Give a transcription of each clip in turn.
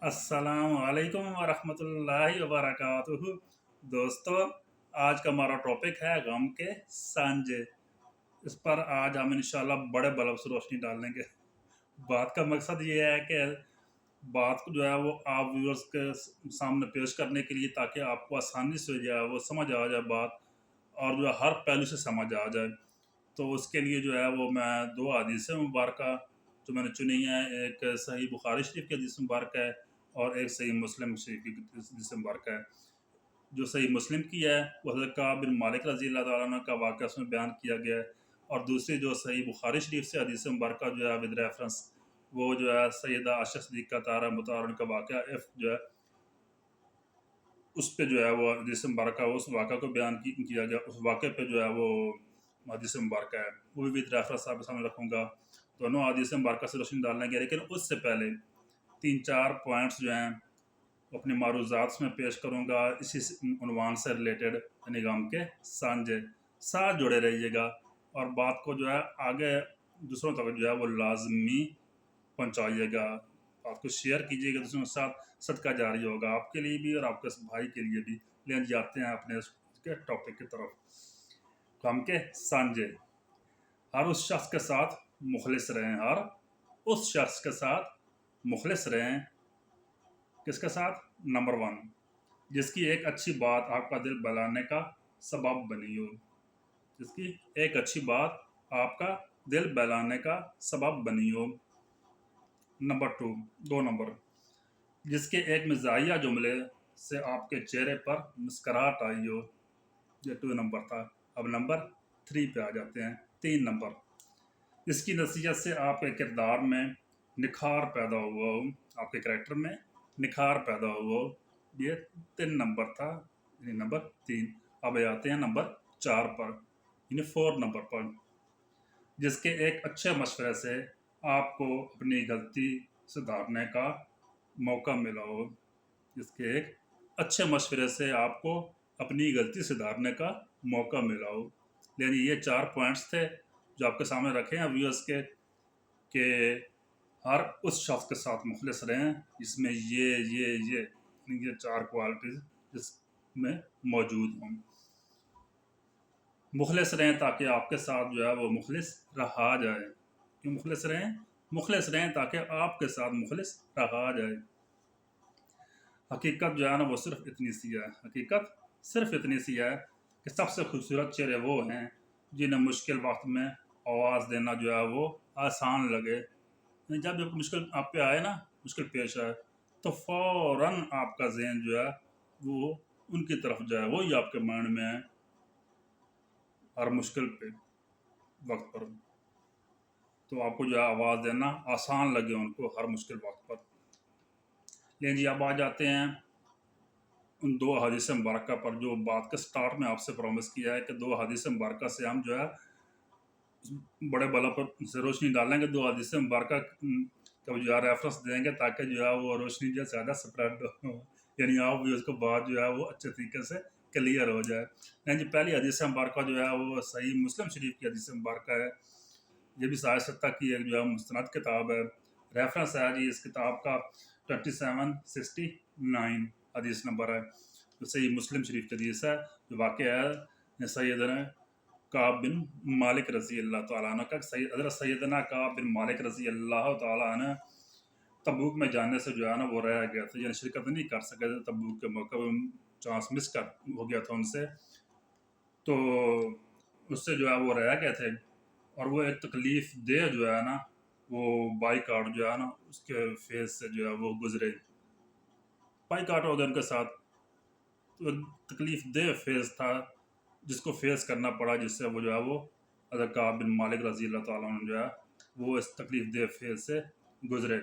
अस्सलाम वालेकुम वरहमतुल्लाहि वबरकातुहू। दोस्तों, आज का हमारा टॉपिक है गम के सांझे। इस पर आज हम इंशाल्लाह बड़े बलब से रोशनी डालेंगे। बात का मकसद ये है कि बात को जो है वो आप व्यूअर्स के सामने पेश करने के लिए, ताकि आपको आसानी से जो है वो समझ आ जाए बात, और जो है हर पहलू से समझ आ जाए। तो उसके लिए जो है वो मैं दो हदीसें मुबारक जो मैंने चुनी है, एक सही बुखारी शरीफ की हदीस मुबारक है और एक सही मुस्लिम शरीफ की हदीस मुबारक है। जो सही मुस्लिम की है वो हज़रत कअब बिन मालिक रज़ी अल्लाह तआला अन्हु का वाक़या उसमें बयान किया गया है, और दूसरी जो सही बुखारी शरीफ से हदीस मुबारक जो है विद रेफरेंस, वो जो है सैयदा आयशा सिद्दीक़ा तारा मुताहरा का वाक़या जो है उस पे जो है वो हदीस मुबारक उस वाक़या को बयान किया गया। उस वाक़े पे जो है वो हदीस मुबारक है, वो भी विद रेफरेंस आपके सामने रखूँगा। दोनों हदीस मुबारक से रोशनी डालने के, लेकिन उससे पहले 3-4 पॉइंट्स जो हैं अपने मारूज़ात में पेश करूँगा इसी उन्वान से रिलेटेड, यानी गम के सांझे। साथ जुड़े रहिएगा और बात को जो है आगे दूसरों तक जो है वो लाजमी पहुँचाइएगा। बात को शेयर कीजिएगा दूसरों के साथ, सदका जारी होगा आपके लिए भी और आपके भाई के लिए भी। लेकिन जाते हैं अपने के टॉपिक की तरफ। गम के सांझे। हर उस शख्स के साथ मुखलिस रहें, हर उस शख्स के साथ मुखलिस रहें। किसके साथ? नंबर 1, जिसकी एक अच्छी बात आपका दिल बहलाने का सबब बनी हो। जिसकी एक अच्छी बात आपका दिल बहलाने का सबब बनी हो। नंबर 2, 2 नंबर, जिसके एक मज़ाहिया जुमले से आपके चेहरे पर मुस्कुराहट आई हो। ये 2 नंबर था। अब नंबर 3 पे आ जाते हैं। 3 नंबर, जिसकी नसीहत से आपके किरदार में निखार पैदा हुआ हो, आपके करैक्टर में निखार पैदा हुआ हो। ये 3 नंबर था, यानी नंबर 3। अब आते हैं नंबर 4 पर, यानी 4 नंबर पर, जिसके एक अच्छे मशवरे से आपको अपनी गलती सुधारने का मौका मिला हो। जिसके एक अच्छे मशवरे से आपको अपनी गलती सुधारने का मौका मिला हो। यानी ये 4 पॉइंट्स थे जो आपके सामने रखे हैं व्यूअर्स के हर उस शख्स के साथ मुखलिस रहें जिसमें ये 4 क्वालिटीज़ जिसमें मौजूद हों। मुखलिस रहें ताकि आपके साथ जो है वो मुखलिस रहा जाए। क्यों मुखलिस रहें? मुखलिस रहें ताकि आपके साथ मुखलिस रहा जाए। हकीकत जो है ना वो सिर्फ इतनी सी है, हकीकत सिर्फ इतनी सी है कि सबसे खूबसूरत चेहरे वो हैं जिन्हें मुश्किल वक्त में आवाज़ देना जो है वो आसान लगे। जब मुश्किल आप पे आए ना, मुश्किल पेश आए, तो फ़ौरन आपका ज़हन जो है वो उनकी तरफ जाए, वही आपके माइंड में है हर मुश्किल पे वक्त पर। तो आपको जो है आवाज़ देना आसान लगे उनको हर मुश्किल वक्त पर। लेकिन जी अब आ जाते हैं उन 2 हदीस मुबारक पर, जो बात के स्टार्ट में आपसे प्रॉमिस किया है कि 2 हदीस मुबारक से हम जो है बड़े बलों पर से रोशनी डालेंगे। 2 हदीस मुबारक का जो है रेफरेंस देंगे, ताकि जो है वो रोशनी जो है ज़्यादा स्प्रेड हो, यानी आप भी उसको बात जो है वो अच्छे तरीके से क्लियर हो जाए। यानी जी पहली हदीस मुबारक जो है वो सही मुस्लिम शरीफ की हदीस मुबारक है। ये भी साहिर सत्ता की एक जो है मुस्तनद किताब है। रेफरेंस है जी इस किताब का 2769 हदीस नंबर है। तो सही मुस्लिम शरीफ की हदीस है, जो वाक़या है सैयदना काब बिन मालिक रज़ी अल्लाह तआला अन्हु का। हज़रत सैयदना काब बिन मालिक रज़ी अल्लाह तआला अन्हु तबूक में जाने से जो है ना वो रह गया था, यानी शिरकत नहीं कर सके थे तबूक के मौके पर, चांस मिस कर हो गया था उनसे। तो उससे जो है वो रह गए थे, और वो एक तकलीफ दे जो है ना वो बाइकआउट जो है ना उसके फेस से जो है वो गुजरे। बाइकआउट हो गया उनके साथ। तो तकलीफ दे फेस था जिसको फेस करना पड़ा, जिससे वो जो है वो हज़रत काब बिन मालिक रज़ी अल्लाह तआला अन्हु जो है वो इस तकलीफ दे फेस से गुजरे।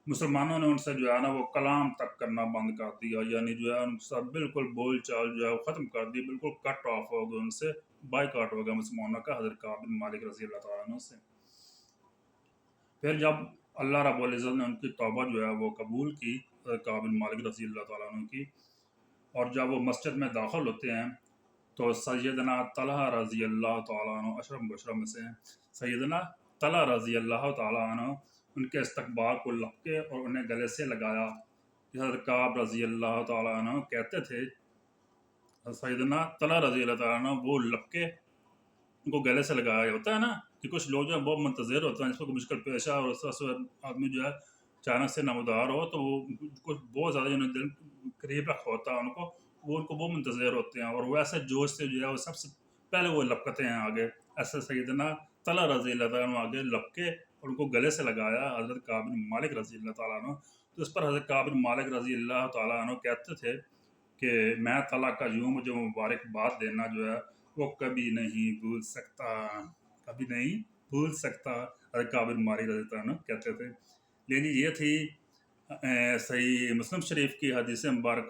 मुसलमानों ने उनसे जो है ना वो कलाम तक करना बंद कर दिया, यानी जो है उनके साथ बिल्कुल बोल चाल जो है वो ख़त्म कर दी, बिल्कुल कट ऑफ हो गए उनसे, बाइकआउट हो गया मुसलमानों का हज़रत काब बिन मालिक रज़ी अल्लाह तआला अन्हु से। फिर जब अल्लाह रब्बुल इज़्ज़त ने उनकी तौबा जो है वो कबूल की, काब बिन मालिक रज़ी अल्लाह तआला अन्हु की, और जब वो मस्जिद में दाखिल होते हैं तो सैयदना तलहा रज़ी अल्लाह तआला अन्हु अशरफ मुबशरा में से हैं। सैयदना तलहा रज़ी अल्लाह तआला अन्हु उनके इस्तकबाल को लपके और उन्हें गले से लगाया। हज़रत काब रज़ी अल्लाह ताला अन्हु कहते थे, सैयदना तला रज़ी अल्लाह ताला अन्हु वो लपके उनको गले से लगाया होता है ना कि कुछ लोग जो है बहुत मुंतज़िर होते हैं जिसको कोई मुश्किल पेश आए और उस तरह से आदमी जो है अचानक से नमदार हो तो वो कुछ बहुत ज़्यादा जो दिल करीब रखा होता है उनको, वो उनको बहुत मुंतज़िर होते हैं और वो ऐसे जोश से जो है वो सबसे पहले वो लपकते हैं आगे। ऐसे सैयदना तला रज़ी अल्लाह ताला अन्हु आगे लपके और उनको गले से लगाया हज़रत काब बिन मालिक रज़ी अल्लाह ताला अन्हु। तो इस पर हज़रत काब बिन मालिक रज़ी अल्लाह ताला अन्हु कहते थे कि मैं तला का यूँ मुझे मुबारकबाद देना जो है वो कभी नहीं भूल सकता, कभी नहीं भूल सकता। हज़रत काब बिन मालिक रज़ी अल्लाह अन्हु कहते थे। लेकिन ये थी सही मुस्लिम शरीफ की हदीस मुबारक,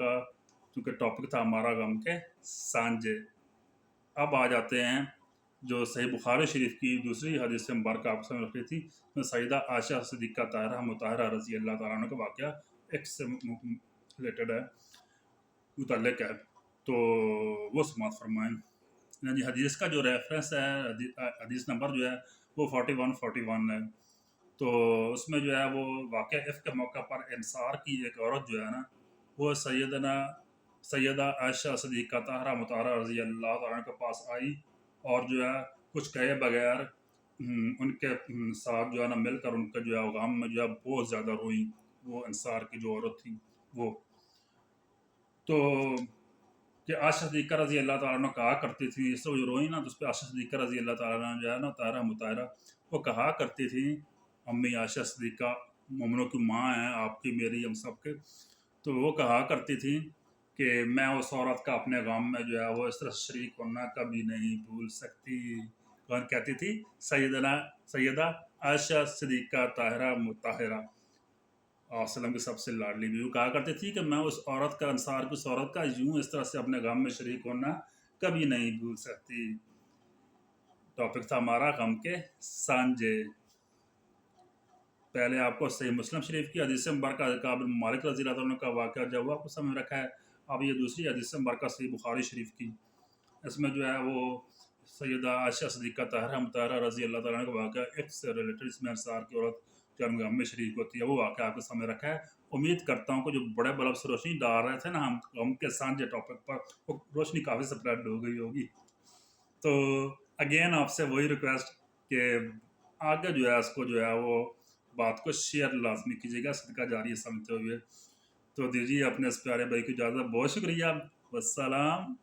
चूँकि टॉपिक था हमारा गम के सांझे। अब आ जाते हैं जो सही बुखारी शरीफ की दूसरी हदीस मुबारक आपके सामने रखी थी, उसमें सईदा आयशा सिद्दीक़ा ताहिरा मुताहरा रज़ी अल्लाह ताला अन्हा का वाक़या एक से रिलेटेड है, मुतल्लिक़ है, तो वो समाअत फरमाएँ। जी हदीस का जो रेफरेंस है, हदीस नंबर जो है वो 4141 है। तो उसमें जो है वो वाक़या इफ़्क के मौका पर अंसार की एक औरत जो है ना, वो सैयदा आयशा सिद्दीक़ा ताहिरा मुताहरा रज़ी अल्लाह ताला अन्हा के पास आई और जो है कुछ कहे बगैर उनके साथ जो है ना मिलकर उनका जो है गम में जो है बहुत ज़्यादा रोई, वो अंसार की जो औरत थी वो। तो कि आयशा सिद्दीक़ा रज़ी अल्लाह ताला अन्हा कहा करती थी, इससे वो जो रोई ना तो उस पे आयशा सिद्दीक़ा रज़ी अल्लाह ताला अन्हा जो है ना ताहिरा मुताहरा वो कहा करती थी, अम्मी आयशा सिद्दीक़ा मोमिनों की माँ हैं, आपकी मेरी हम सब के, तो वो कहा करती थी कि मैं उस औरत का अपने गम में जो है वो इस तरह शरीक होना कभी नहीं भूल सकती। कौन कहती थी? सैयदा आयशा सिद्दीक़ा ताहिरा मुताहरा वसल्लम की सबसे लाडली बीवी कहा करती थी कि मैं उस औरत का अंसार की उस औरत का यूं इस तरह से अपने गम में शरीक होना कभी नहीं भूल सकती। टॉपिक था हमारा गम के सांझे। पहले आपको सही मुस्लिम शरीफ की हदीस मुबारक काब बिन मालिक रज़ी अल्लाह अन्हु का वाक़या जब वो आपको सामने रखा है। अब ये दूसरी हदीस मुबारक सही बुखारी शरीफ की, इसमें जो है वो सैयदा आयशा सिद्दीक़ा ताहिरा मुताहरा रज़ी अल्लाह ताला अन्हा का वाक़या इफ़्क से रिलेटेड, इसमें अंसार की औरत जो गम में शरीक होती है, वो वाक़या आपके सामने रखा है। उम्मीद करता हूँ कि जो बड़े बल्ब से रोशनी डाल रहे थे ना हम गम के सांझे टॉपिक पर, वो रोशनी काफ़ी स्प्रेड हो गई होगी। तो अगेन आपसे वही रिक्वेस्ट कि आगे जो है इसको जो है वो बात को शेयर लाज़मी कीजिएगा सदका जारी समझते हुए। तो दीजिए अपने इस प्यारे भाई की इजाज़त। बहुत शुक्रिया। वस्सलाम।